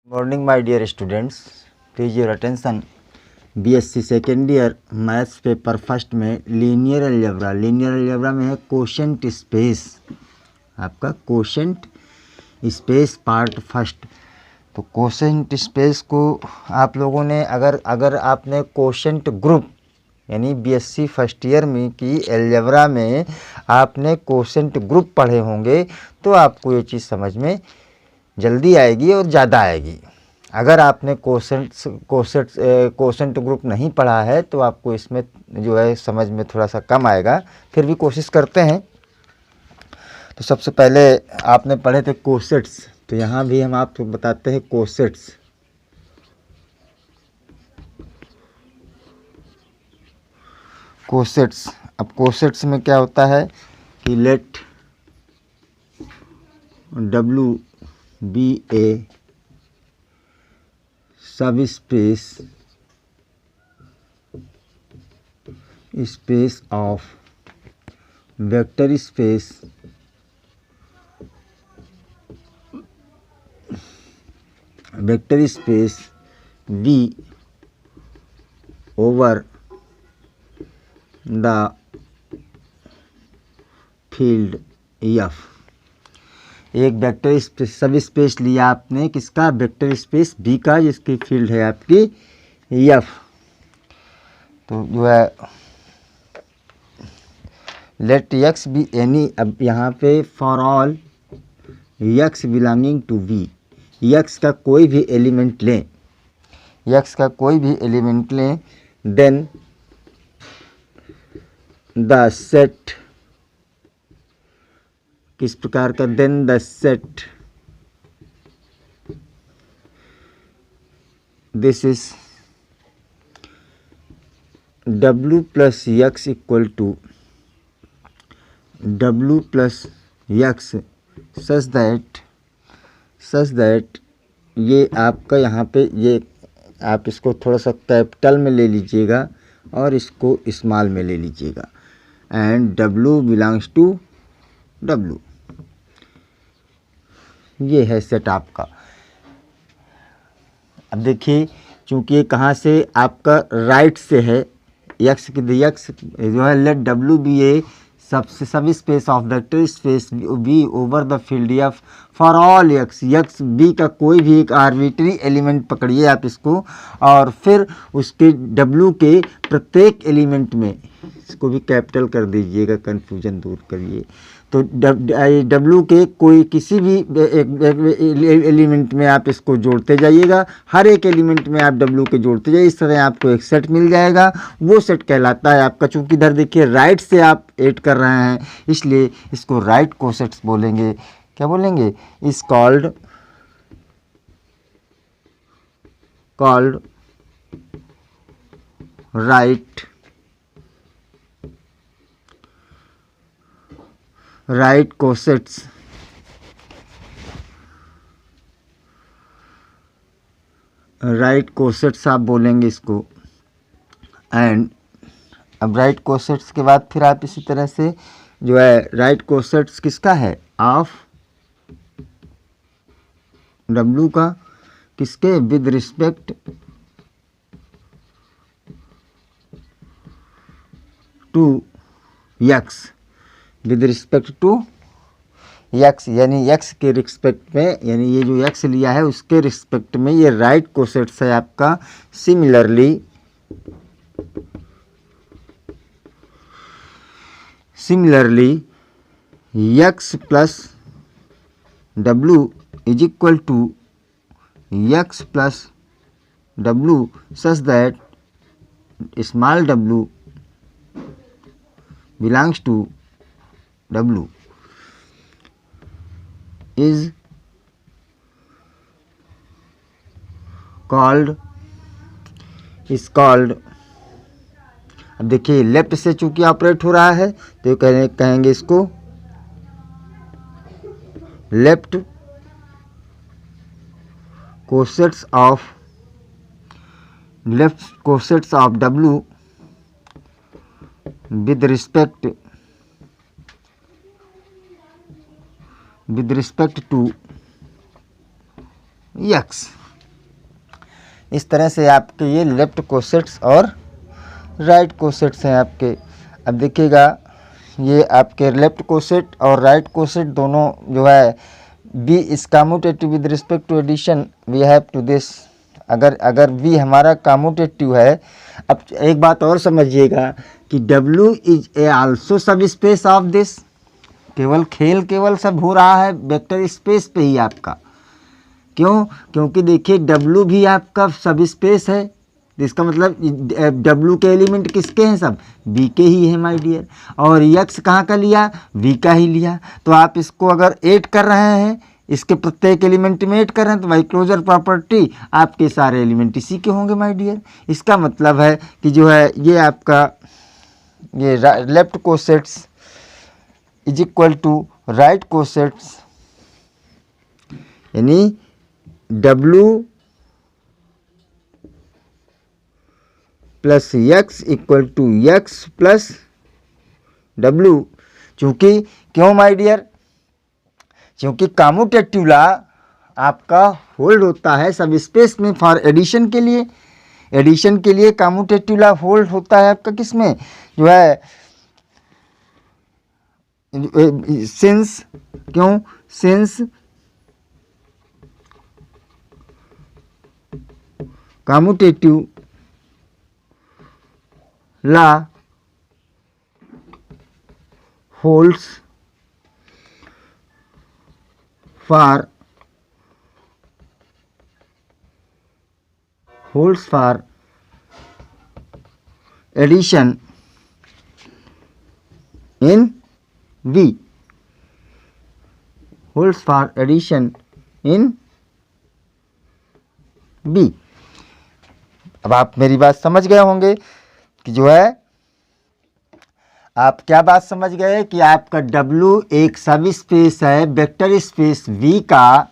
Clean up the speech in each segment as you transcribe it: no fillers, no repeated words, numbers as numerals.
Morning, my dear students. Please your attention. BSc second year maths paper first में linear algebra में है quotient space, आपका quotient space part first. तो quotient space को आप लोगों ने अगर आपने कोशेंट ग्रुप यानी बीएससी फर्स्ट ईयर में की अलजेब्रा में आपने कोशेंट ग्रुप पढ़े होंगे तो आपको ये चीज़ समझ में जल्दी आएगी और ज़्यादा आएगी। अगर आपने कोशेंट ग्रुप नहीं पढ़ा है तो आपको इसमें जो है समझ में थोड़ा सा कम आएगा, फिर भी कोशिश करते हैं। तो सबसे पहले आपने पढ़े थे कोसेट्स, तो यहाँ भी हम आपको बताते हैं कोसेट्स। अब कोसेट्स में क्या होता है कि late W be a subspace of vector space V over the field F। एक वेक्टर सब स्पेस लिया आपने, किसका? वेक्टर स्पेस बी का, जिसकी फील्ड है आपकी एफ। तो जो है लेट एक्स बी एनी, अब यहाँ पे for all x belonging to V, x का कोई भी एलिमेंट लें, देन द सेट, किस प्रकार का? Then the set, this is W plus x equal to W plus x such that ये आपका यहाँ पे, ये आप इसको थोड़ा सा कैपिटल में ले लीजिएगा और इसको स्मॉल में ले लीजिएगा, and W belongs to W। ये है सेट आपका। अब देखिए, चूंकि ये कहाँ से आपका राइट से है, एक्स जो है late W be a sub space of vector space V over the field F for all x V का कोई भी एक आर्बिट्री एलिमेंट पकड़िए आप इसको, और फिर उसके W के प्रत्येक एलिमेंट में, इसको भी कैपिटल कर दीजिएगा, कन्फ्यूजन दूर करिए। तो W के कोई किसी भी एलिमेंट में आप इसको जोड़ते जाइएगा, हर एक एलिमेंट में आप W के जोड़ते जाइए, इस तरह आपको एक सेट मिल जाएगा। वो सेट कहलाता है आपका, चूंकि इधर देखिए राइट से आप ऐड कर रहे हैं, इसलिए इसको राइट कोसेट्स बोलेंगे। क्या बोलेंगे? Is called right cosets. Right cosets आप बोलेंगे इसको। एंड अब राइट कोसेट्स के बाद फिर आप इसी तरह से जो है राइट कोसेट्स किसका है? ऑफ W का, किसके? With respect to x, with respect to x, यानी एक्स के रिस्पेक्ट में, यानी ये जो एक्स लिया है उसके रिस्पेक्ट में ये राइट कोसेट्स है आपका। Similarly x plus W is equal to x plus W such that small w belongs to W is called। अब देखिए लेफ्ट से चूंकि ऑपरेट हो रहा है तो कहेंगे इसको left cosets of W with respect to x। इस तरह से आपके ये लेफ्ट कोसेट्स और राइट कोसेट्स हैं आपके। अब देखिएगा ये आपके लेफ्ट कोसेट और राइट कोसेट दोनों जो है V is commutative with respect to addition we have to this. अगर बी हमारा कम्यूटेटिव है। अब एक बात और समझिएगा कि W is a also sub space of this. केवल सब हो रहा है वेक्टर स्पेस पे ही आपका। क्यों? क्योंकि देखिए W भी आपका सब स्पेस है, इसका मतलब W के एलिमेंट किसके हैं? सब B के ही है माय डियर। और X कहाँ का लिया? V का ही लिया। तो आप इसको अगर ऐड कर रहे हैं, इसके प्रत्येक एलिमेंट में ऐड कर रहे हैं, तो बाई क्लोजर प्रॉपर्टी आपके सारे एलिमेंट इसी के होंगे माय डियर। इसका मतलब है कि जो है ये आपका ये left cosets is equal to right cosets, यानी W plus X equal to X plus W। चूँकि क्यों माय डियर? क्योंकि कम्यूटेटिव लॉ आपका होल्ड होता है सब स्पेस में फॉर एडिशन के लिए। एडिशन के लिए कम्यूटेटिव लॉ होल्ड होता है आपका किस में? जो है सिंस, क्यों? Since commutative law holds for addition in V, holds for addition in B। अब आप मेरी बात समझ गए होंगे कि जो है आप क्या बात समझ गए कि आपका W एक सब स्पेस है वेक्टर स्पेस V का,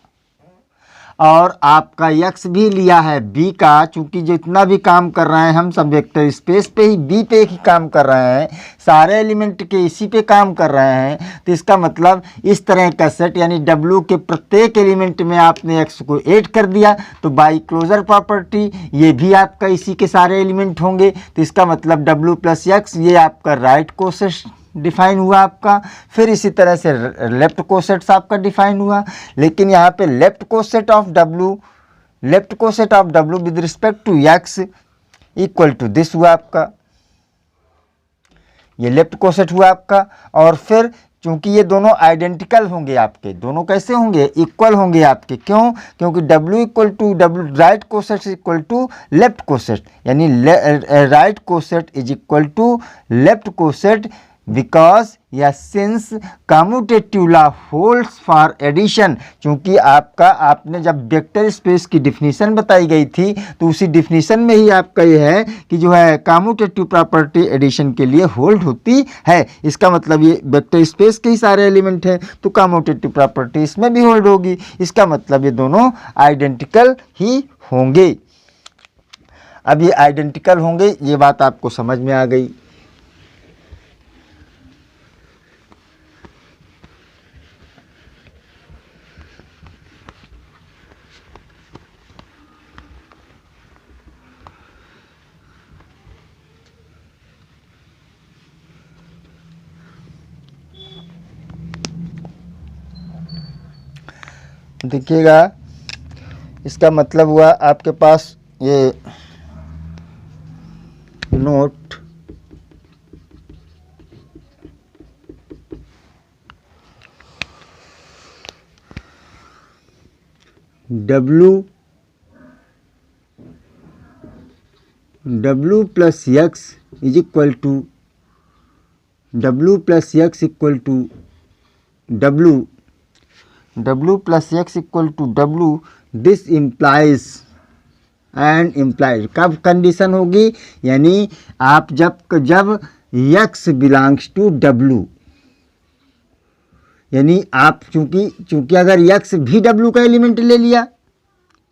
और आपका X भी लिया है B का। चूंकि जितना भी काम कर रहे हैं हम सब वेक्टर स्पेस पे ही B पे ही काम कर रहे हैं, सारे एलिमेंट के इसी पे काम कर रहे हैं। तो इसका मतलब इस तरह का सेट यानी W के प्रत्येक एलिमेंट में आपने X को ऐड कर दिया, तो बाई क्लोजर प्रॉपर्टी ये भी आपका इसी के सारे एलिमेंट होंगे। तो इसका मतलब W प्लस X ये आपका राइट कोसेट डिफाइन हुआ आपका। फिर इसी तरह से लेफ्ट कोसेट्स आपका डिफाइन हुआ। लेकिन यहाँ पे left coset of W with respect to X equal to this हुआ आपका, ये लेफ्ट कोसेट हुआ आपका। और फिर चूंकि ये दोनों आइडेंटिकल होंगे आपके, दोनों कैसे होंगे? इक्वल होंगे आपके। क्यों? क्योंकि W equal to W right coset equal to left coset, यानी right coset is equal to left coset because या since commutative law holds for addition. चूंकि आपने जब वेक्टर स्पेस की डिफिनीशन बताई गई थी तो उसी डिफिनीशन में ही आपका ये है कि जो है कम्यूटेटिव प्रॉपर्टी एडिशन के लिए होल्ड होती है। इसका मतलब ये वेक्टर स्पेस के ही सारे एलिमेंट हैं तो कम्यूटेटिव प्रॉपर्टी इसमें भी होल्ड होगी। इसका मतलब ये दोनों आइडेंटिकल ही होंगे। अब ये आइडेंटिकल होंगे, ये बात आपको समझ में आ गई। देखिएगा इसका मतलब हुआ आपके पास ये note W plus X is equal to W plus X equal to W plus X equal to W। This implies and implies कब कंडीशन होगी? यानी आप जब X बिलोंग्स टू W, यानी आप चूंकि अगर X भी W का एलिमेंट ले लिया,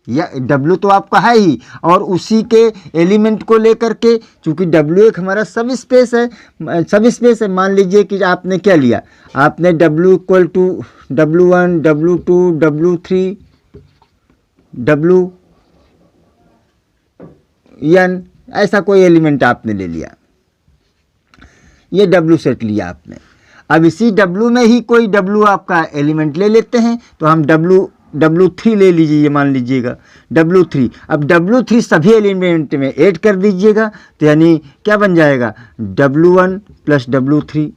या W तो आपका है ही और उसी के एलिमेंट को लेकर के, चूंकि W एक हमारा सब स्पेस है। मान लीजिए कि आपने क्या लिया, आपने W equal to W1 W2 W3 W W ऐसा कोई एलिमेंट आपने ले लिया, ये W सेट लिया आपने। अब इसी W में ही कोई W आपका एलिमेंट ले लेते हैं, तो हम W3 ले लीजिए, ये मान लीजिएगा W3। अब W3 सभी एलिमेंट में ऐड कर दीजिएगा, तो यानी क्या बन जाएगा, W1 plus W3,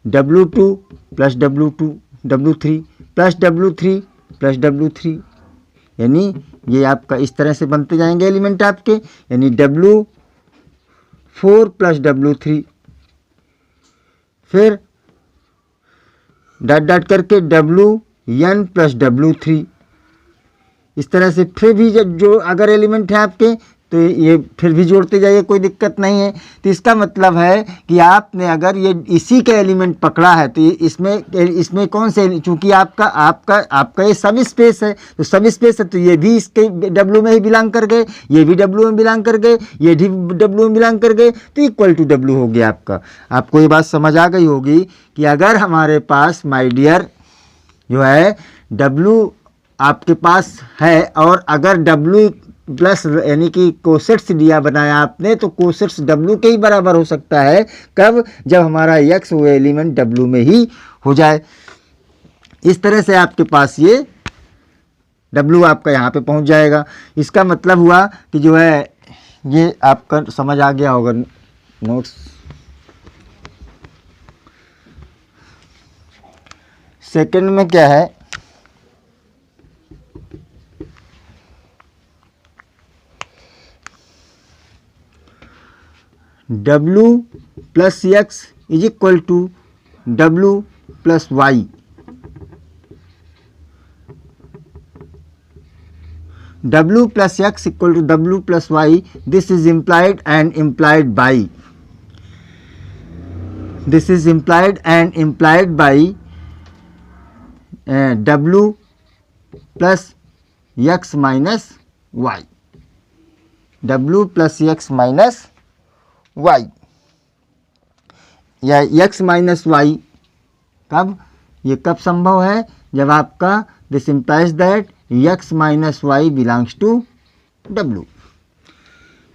W2 plus W2 W3 plus W3 plus W3, यानी ये आपका इस तरह से बनते जाएंगे एलिमेंट आपके, यानी W4 प्लस W3, फिर डॉट डॉट करके WN प्लस W3। इस तरह से फिर भी जो अगर एलिमेंट है आपके, तो ये फिर भी जोड़ते जाइए, कोई दिक्कत नहीं है। तो इसका मतलब है कि आपने अगर ये इसी का एलिमेंट पकड़ा है, तो इसमें कौन से, चूंकि आपका ये सब स्पेस है, तो सब स्पेस है, तो ये भी इसके W में ही बिलोंग कर गए, ये भी W में बिलोंग कर गए, ये भी W में बिलोंग कर गए, तो इक्वल टू W हो गया आपका। आपको ये बात समझ आ गई होगी कि अगर हमारे पास माय डियर जो है W आपके पास है, और अगर W प्लस यानी कि कोसेट्स दिया बनाया आपने, तो कोसेट्स W के ही बराबर हो सकता है, कब, जब हमारा X वो एलिमेंट W में ही हो जाए। इस तरह से आपके पास ये W आपका यहाँ पे पहुँच जाएगा। इसका मतलब हुआ कि जो है ये आपका समझ आ गया होगा नोट्स। सेकंड में क्या है, W plus X is equal to W plus Y। W plus X equal to W plus Y. This is implied and implied by. This is implied and implied by W plus X minus Y. W plus X minus Y या X minus Y कब, ये कब संभव है, जब आपका this implies that X minus Y belongs to W।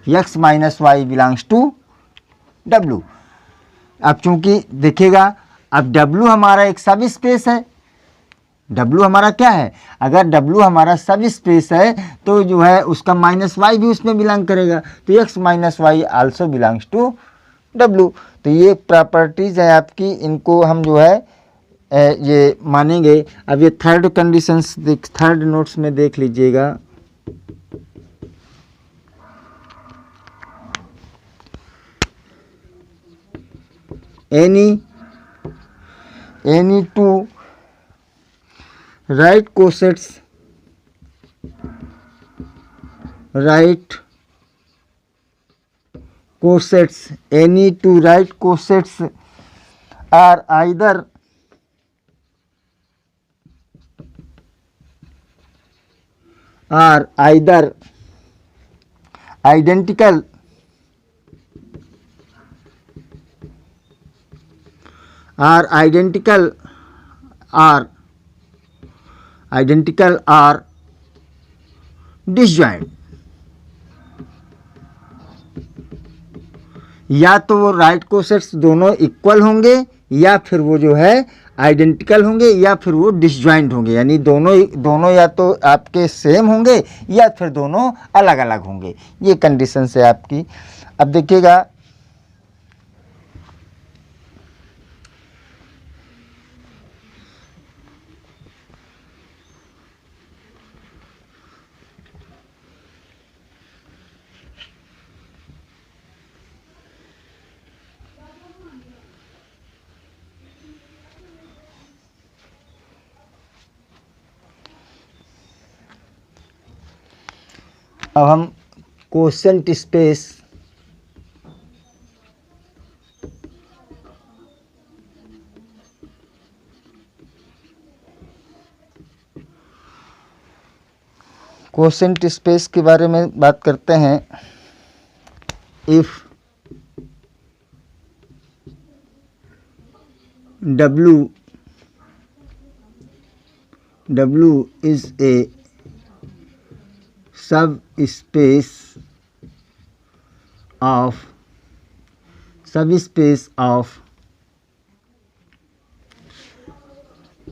X minus Y belongs to W। अब चूंकि देखिएगा, अब W हमारा एक सब स्पेस है, W हमारा क्या है, अगर W हमारा सब स्पेस है तो जो है उसका माइनस वाई भी उसमें बिलोंग करेगा, तो X minus Y also belongs to W। तो ये प्रॉपर्टीज़ है आपकी, इनको हम जो है ये मानेंगे। अब ये थर्ड कंडीशंस थर्ड नोट्स में देख लीजिएगा। Any two right cosets any two right cosets are either identical or disjoint। या तो वो राइट कोसेट्स दोनों इक्वल होंगे, या फिर वो जो है आइडेंटिकल होंगे, या फिर वो डिसजॉइंट होंगे, यानी दोनों या तो आपके सेम होंगे या फिर दोनों अलग अलग होंगे। ये कंडीशन है आपकी। अब देखिएगा, अब हम कोसेंट स्पेस के बारे में बात करते हैं। If W is a subspace of subspace of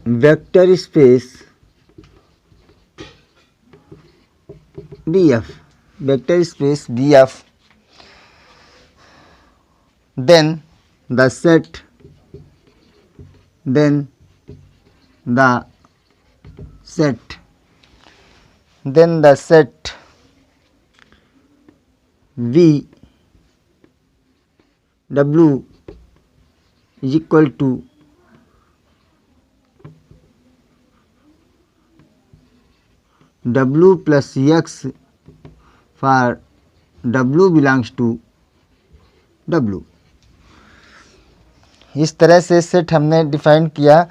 vector space BF, vector space BF, then the set V W is equal to W plus X for W belongs to W। इस तरह से set हमने define किया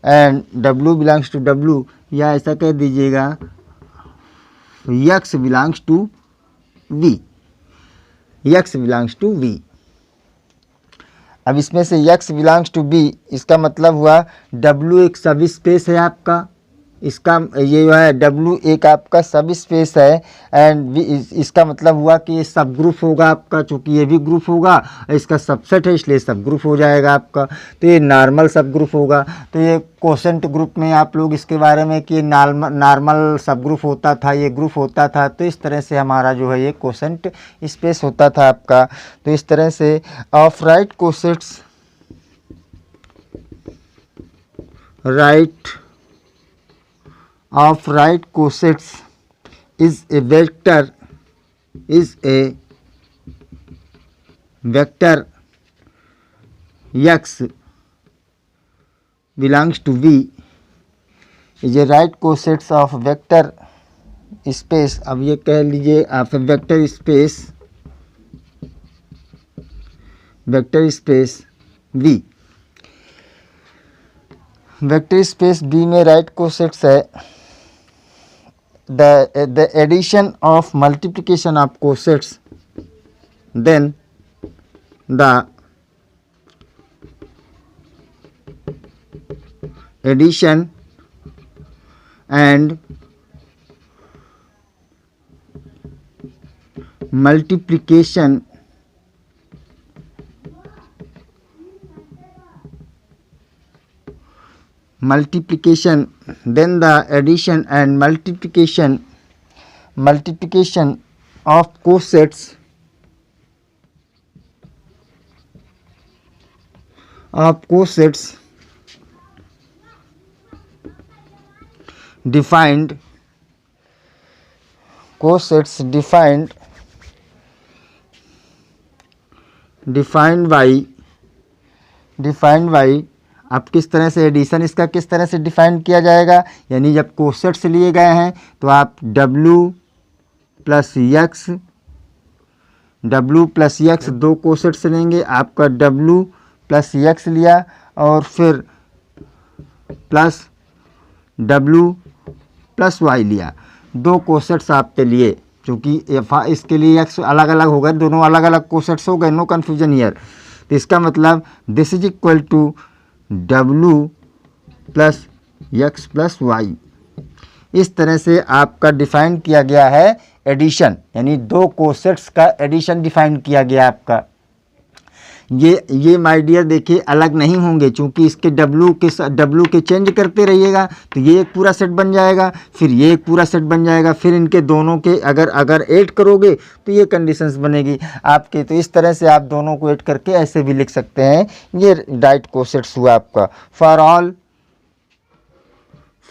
and W belongs to W, या ऐसा कह दीजिएगा X belongs to V, X belongs to V। अब इसमें से X बिलोंग्स टू B, इसका मतलब हुआ W एक सब स्पेस है आपका, इसका ये जो है W एक आपका सब स्पेस है एंड इसका मतलब हुआ कि ये सब ग्रुप होगा आपका, चूँकि ये भी ग्रुप होगा, इसका सबसेट है इसलिए सब ग्रुप हो जाएगा आपका। तो ये नॉर्मल सब ग्रुप होगा। तो ये कोसेंट ग्रुप में आप लोग इसके बारे में कि नॉर्मल सब ग्रुप होता था, ये ग्रुप होता था, तो इस तरह से हमारा जो है ये कोसेंट स्पेस होता था आपका। तो इस तरह से of right cosets of right cosets is a vector X belongs to V is a right cosets of vector space। अब ये कह लीजिए आप vector space V, vector space B में राइट कोसेट्स है the addition of multiplication of cosets, then the addition and multiplication then the addition and multiplication of cosets defined by अब किस तरह से एडिशन इसका किस तरह से डिफाइन किया जाएगा, यानी जब कोसेट्स लिए गए हैं तो आप W प्लस X दो कोसेट्स लेंगे, आपका W प्लस X लिया और फिर प्लस W प्लस Y लिया, दो कोसेट्स आपके लिए, क्योंकि इसके लिए X अलग अलग हो गए, दोनों अलग अलग कोसेट्स हो गए, नो कन्फ्यूजन ईयर। तो इसका मतलब this is equal to W plus X plus Y। इस तरह से आपका डिफाइन किया गया है एडिशन, यानी दो कोसेट्स का एडिशन डिफाइन किया गया आपका। ये माय डियर देखिए अलग नहीं होंगे, क्योंकि इसके W के चेंज करते रहिएगा तो ये एक पूरा सेट बन जाएगा, फिर ये एक पूरा सेट बन जाएगा, फिर इनके दोनों के अगर ऐड करोगे तो ये कंडीशंस बनेगी आपके। तो इस तरह से आप दोनों को ऐड करके ऐसे भी लिख सकते हैं, ये राइट कोसेट्स हुआ आपका।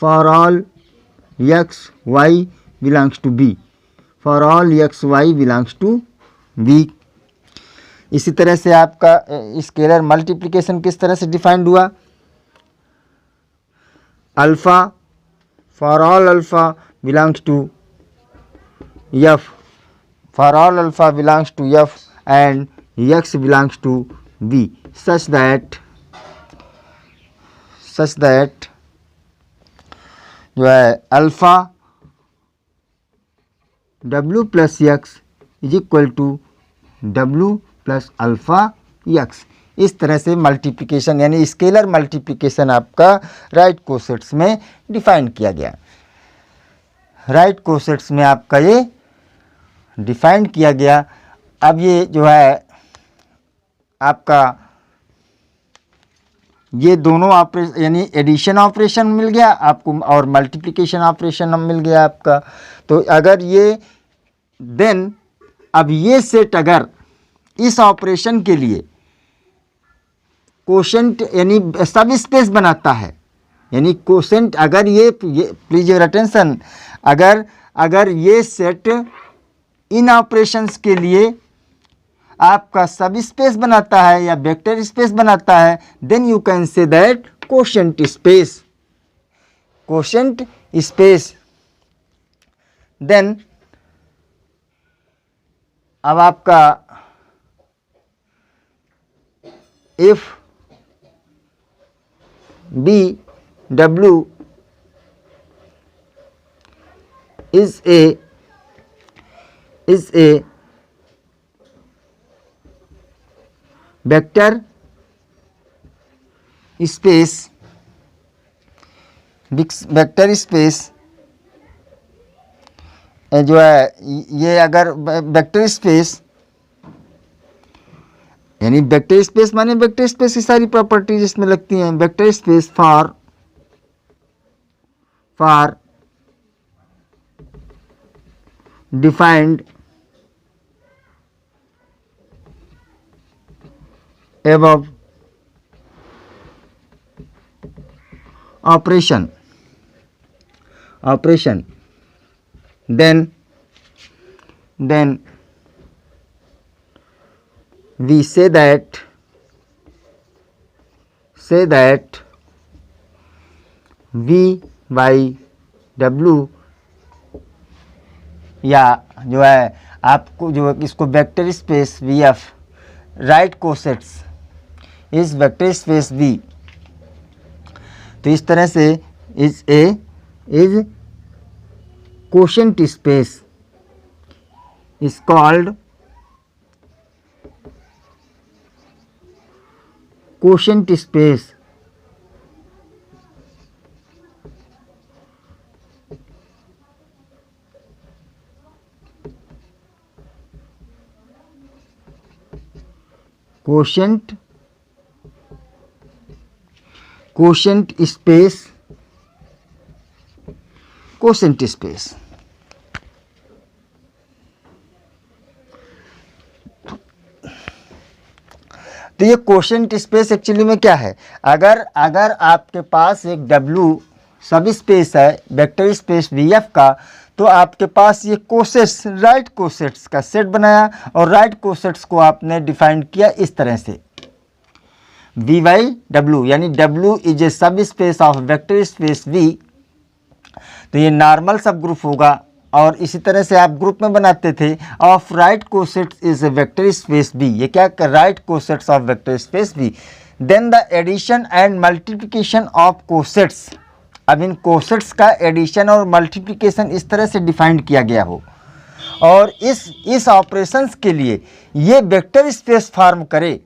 For all X Y belongs to B, for all X Y belongs to B। इसी तरह से आपका स्केलर मल्टीप्लिकेशन किस तरह से डिफाइंड हुआ, alpha for all alpha belongs to F, for all alpha belongs to F and X belongs to B, such that जो है alpha W plus X is equal to W plus alpha X। इस तरह से multiplication यानी scalar multiplication आपका right cosets में define किया गया। राइट कोसेट्स में आपका ये डिफाइन किया गया। अब ये जो है आपका ये दोनों ऑपरेशन यानी एडिशन ऑपरेशन मिल गया आपको और मल्टीप्लिकेशन ऑपरेशन मिल गया आपका। तो अगर ये देन अब ये सेट अगर इस ऑपरेशन के लिए कोशेंट यानी सब स्पेस बनाता है, यानी कोशेंट अगर ये प्लीज योर अटेंशन, अगर ये सेट इन ऑपरेशंस के लिए आपका सब स्पेस बनाता है या वेक्टर स्पेस बनाता है, then you can say that quotient space, quotient space. Then अब आपका if B W is a vector space, vector space जो है ये अगर वेक्टर स्पेस यानी वेक्टर स्पेस माने वेक्टर स्पेस की सारी प्रॉपर्टीज इसमें लगती हैं। Vector space for defined above operation then we say that v by w या जो है आपको जो इसको vector space V F right cosets is vector space V. तो इस तरह से is quotient space is called quotient space. Quotient space तो ये कोशेंट स्पेस एक्चुअली में क्या है, अगर आपके पास एक W सब स्पेस है वेक्टर स्पेस VF का, तो आपके पास ये कोसेट्स राइट कोसेट्स का सेट बनाया और राइट कोसेट्स को आपने डिफाइन किया इस तरह से V बाई W, यानी W is A sub space of vector space V। तो ये नॉर्मल सब ग्रुप होगा और इसी तरह से आप ग्रुप में बनाते थे of right cosets is a vector space V। ये क्या right cosets of vector space V। Then the addition and multiplication of cosets. अब इन कोसेट्स का एडिशन और मल्टीप्लिकेशन इस तरह से डिफाइन किया गया हो और इस ऑपरेशंस के लिए ये वेक्टर स्पेस फॉर्म करे।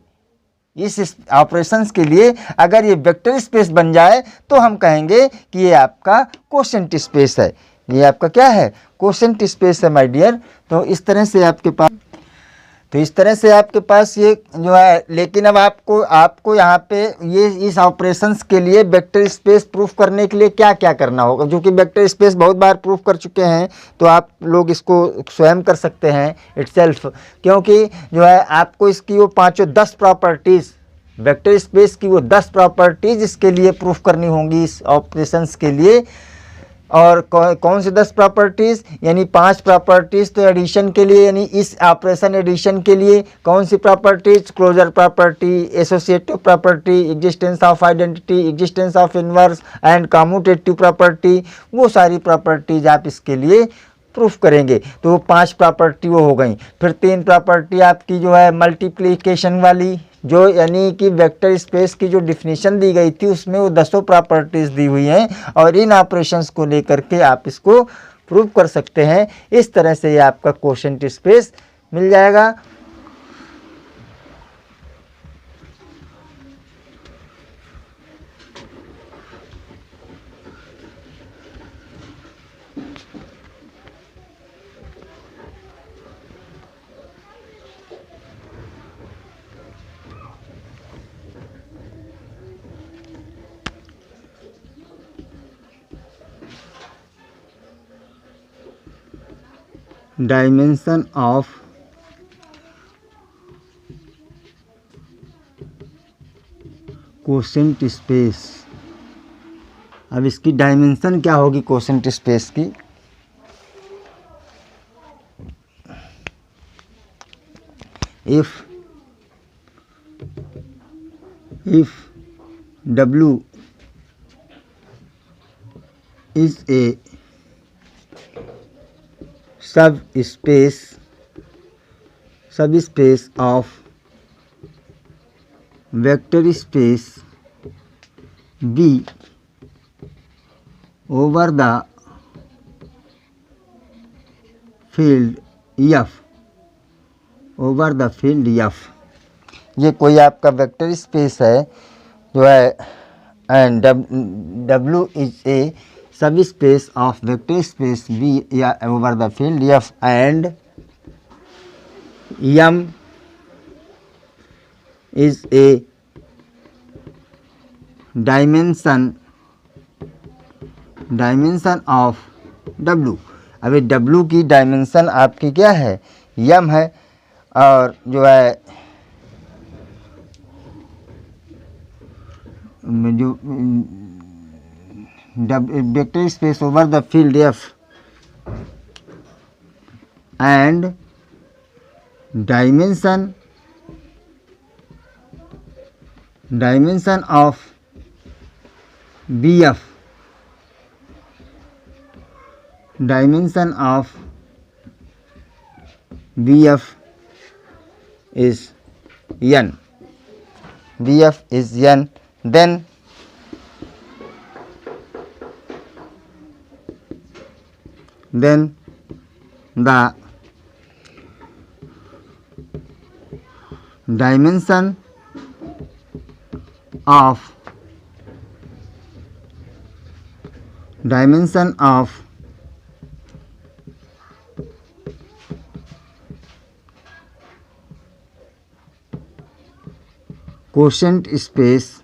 इस ऑपरेशंस के लिए अगर ये वेक्टर स्पेस बन जाए तो हम कहेंगे कि ये आपका कोशेंट स्पेस है। ये आपका क्या है, कोशेंट स्पेस है माय डियर। तो इस तरह से आपके पास ये जो है, लेकिन अब आपको यहाँ पे ये इस ऑपरेशंस के लिए वेक्टर स्पेस प्रूफ करने के लिए क्या क्या करना होगा, जो कि वेक्टर स्पेस बहुत बार प्रूफ कर चुके हैं तो आप लोग इसको स्वयं कर सकते हैं इटसेल्फ, क्योंकि जो है आपको इसकी वो 10 प्रॉपर्टीज़ वेक्टर स्पेस की वो 10 प्रॉपर्टीज़ इसके लिए प्रूफ करनी होंगी इस ऑपरेशंस के लिए। और कौन से 10 प्रॉपर्टीज़, यानी 5 प्रॉपर्टीज़ तो एडिशन के लिए, यानी इस ऑपरेशन एडिशन के लिए कौन सी properties, closure property, associative property, existence of identity, existence of inverse and commutative property, वो सारी प्रॉपर्टीज़ आप इसके लिए प्रूफ करेंगे। तो वो 5 प्रॉपर्टी वो हो गई। फिर 3 प्रॉपर्टी आपकी जो है मल्टीप्लिकेशन वाली, जो यानी कि वेक्टर स्पेस की जो डिफिनीशन दी गई थी उसमें वो 10 प्रॉपर्टीज़ दी हुई हैं और इन ऑपरेशंस को लेकर के आप इसको प्रूव कर सकते हैं। इस तरह से ये आपका कोशेंट स्पेस मिल जाएगा। Dimension of quotient space. अब इसकी डायमेंशन क्या होगी कोसेंट स्पेस की? If W is a subspace of vector space V over the field F, ये कोई आपका वेक्टर स्पेस है जो है, and W is A sub space of vector space V या over the field F, and M is a dimension of W। अभी W की dimension आपकी क्या है? M है, और जो है जो vector space over the field F and dimension of BF, is N. BF is N. Then the dimension of quotient space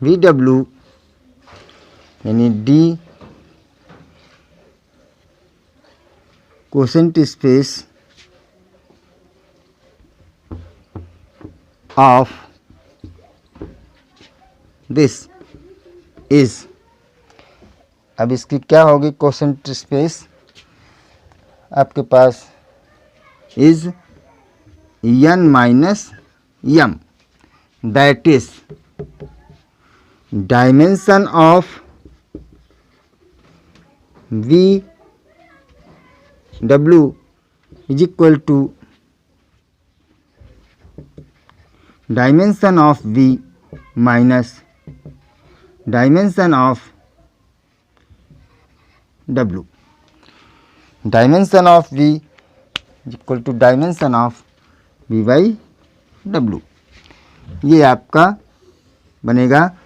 VW यानी D quotient space of this is, अब इसकी क्या होगी क्वोशेंट स्पेस आपके पास? Is N minus M, that is dimension of VW is equal to dimension of V minus dimension of W। Dimension of V equal to dimension of V by W, ये आपका बनेगा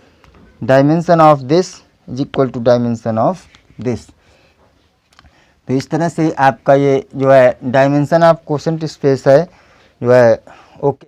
dimension of this is equal to dimension of this. तो इस तरह से आपका ये जो है डायमेंशन ऑफ क्वोशेंट स्पेस है जो है ओके।